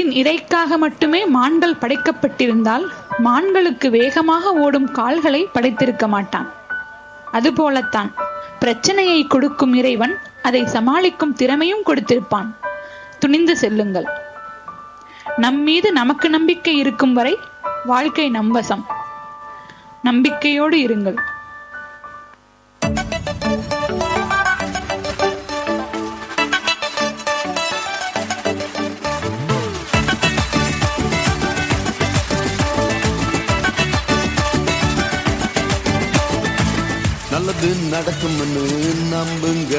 உலகத்தின் இறைக்காக மட்டுமே மான்கள் படைக்கப்பட்டிருந்தால் மான்களுக்கு வேகமாக ஓடும் கால்களை படைத்திருக்க மாட்டான். அதுபோலத்தான் பிரச்சனையை கொடுக்கும் இறைவன் அதை சமாளிக்கும் திறமையும் கொடுத்திருப்பான். துணிந்து செல்லுங்கள். நம்மீது நமக்கு நம்பிக்கை இருக்கும் வரை வாழ்க்கை நம்பசம். நம்பிக்கையோடு இருங்கள். நல்லது நடக்கும்னு நம்புங்க,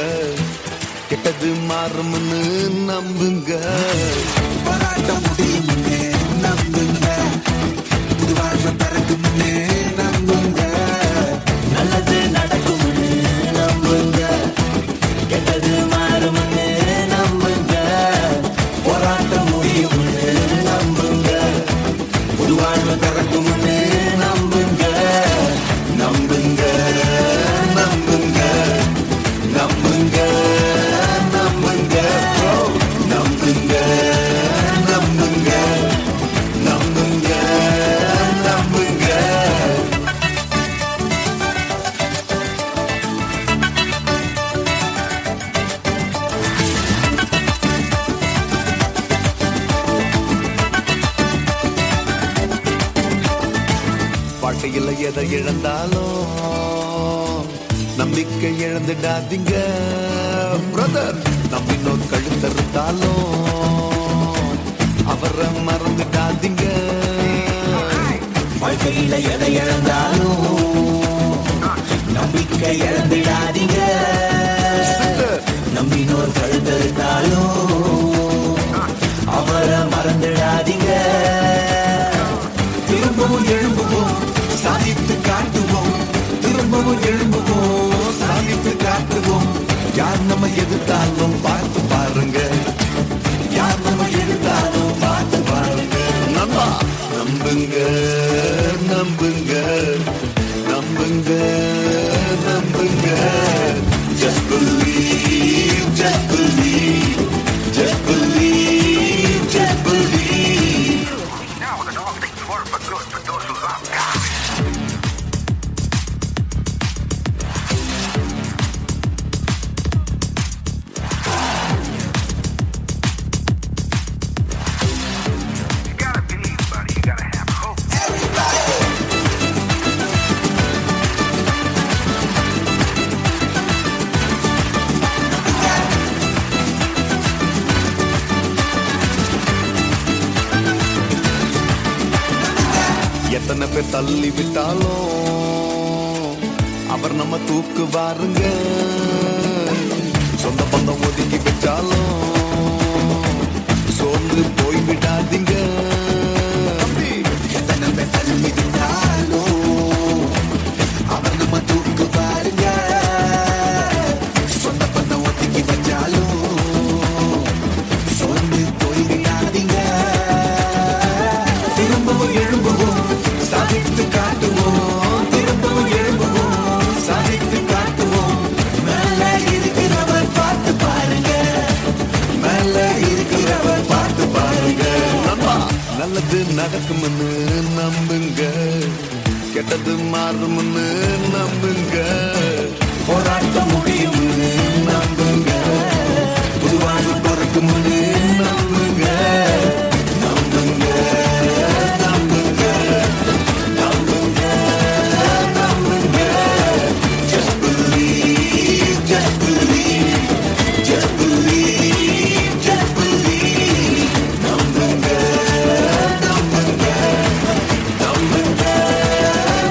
கெட்டது மாறும்னு நம்புங்க. போராட்ட முடியும்னு நம்புங்க, புது வாழ்வு பிறக்கும்னு நம்புங்க. நல்லது நடக்கும்னு நம்புங்க, கெட்டது மாறும்னு நம்புங்க. போராட்ட முடியும்னு நம்புங்க, புது வாழ்வு பிறக்கும்னு நம்புங்க. நம்புங்க நம்புங்க நம்புங்க நம்புங்க நம்புங்க நம்புங்க நம்புங்க நம்புங்க. வாழ்க்கையில் எதை இழந்தாலும் நம்பிக்கை இழந்துடாதீங்க பிரதர். நம்பினோர் கழுத்தறுத்தாலும் அவரை மறந்துடாதீங்க. வாழ்க்கையில எதை இழந்தாலும் நம்பிக்கை இழந்துடாதீங்க. நம்பினோர் கழுத்தறுத்தாலும் அவரை மறந்துடாதீங்க. திரும்பவும் எழும்புவோம், சாதித்து காட்டுவோம். திரும்பவும் எழும்புவோம், சாதித்து காட்டுவோம். யார் நம்ம எதிர்த்தாலும் பார்த்து பாருங்க, யார் நம்ம எதிர்த்தாலும் பார்த்து பாருங்க. நம்பா நம்புங்க நம்புங்க நம்புங்க நம்புங்க. Just believe, just believe, just believe, just believe. Now that all things work for good for those who love God. You gotta believe, buddy. You gotta have hope. எத்தனை பேர் தள்ளி விட்டாலும் அவர் நம்ம தூக்குவாருங்க. சொந்த பந்தம் ஒதுக்கி வச்சாலும் சோர்ந்து போய் விடாதீங்க. எத்தனை பேர் தள்ளி விட்டாலும் அவர் நம்ம தூக்குவாருங்க. சொந்த பந்தம் ஒதுக்கி வச்சாலும் சோர்ந்து போய் விடாதீங்க. திரும்பவும் எழும்புவோம், சாதித்து காட்டுவோம். திரும்பவும் எழும்புவோம், சாதித்து காட்டுவோம். மேல இருக்கிறவர் பார்த்து பாருங்க, மேல இருக்கிறவர் பார்த்து பாருங்க. நல்லது நடக்கும்னு நம்புங்க, கெட்டது மாறும்னு நம்புங்க. போராட்ட முடியும்னு நம்புங்க, புது வாழ்வு பிறக்கும்னு நம்புங்க. நம்புங்க நம்புங்க நம்புங்க நம்புங்க. Just believe, just believe, just believe, just believe. நம்புங்க நம்புங்க நம்புங்க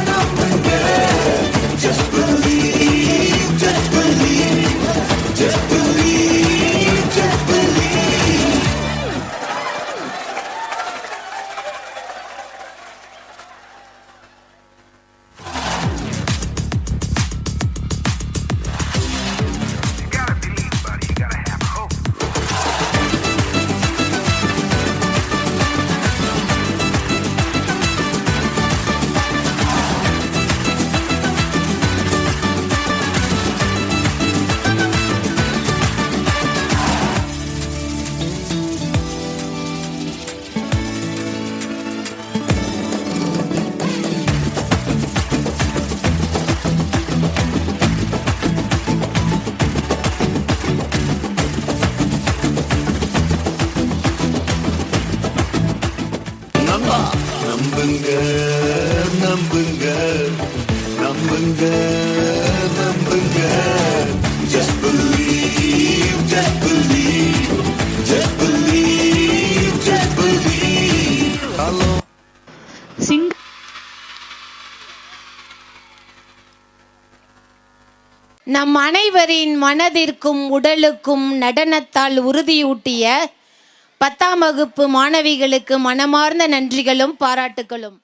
நம்புங்க. Just believe, just believe, just believe, just believe. நம்புங்க நம்புங்க நம்புங்க நம்புங்க just believe just believe just believe just believe hello சிங்க நம் அனைவரின் மனதிற்கும் உடலுக்கும் நடனத்தால் உறுதியூட்டிய 10ஆம் வகுப்பு மாணவிகளுக்கு மனமார்ந்த நன்றிகளும் பாராட்டுகளும்.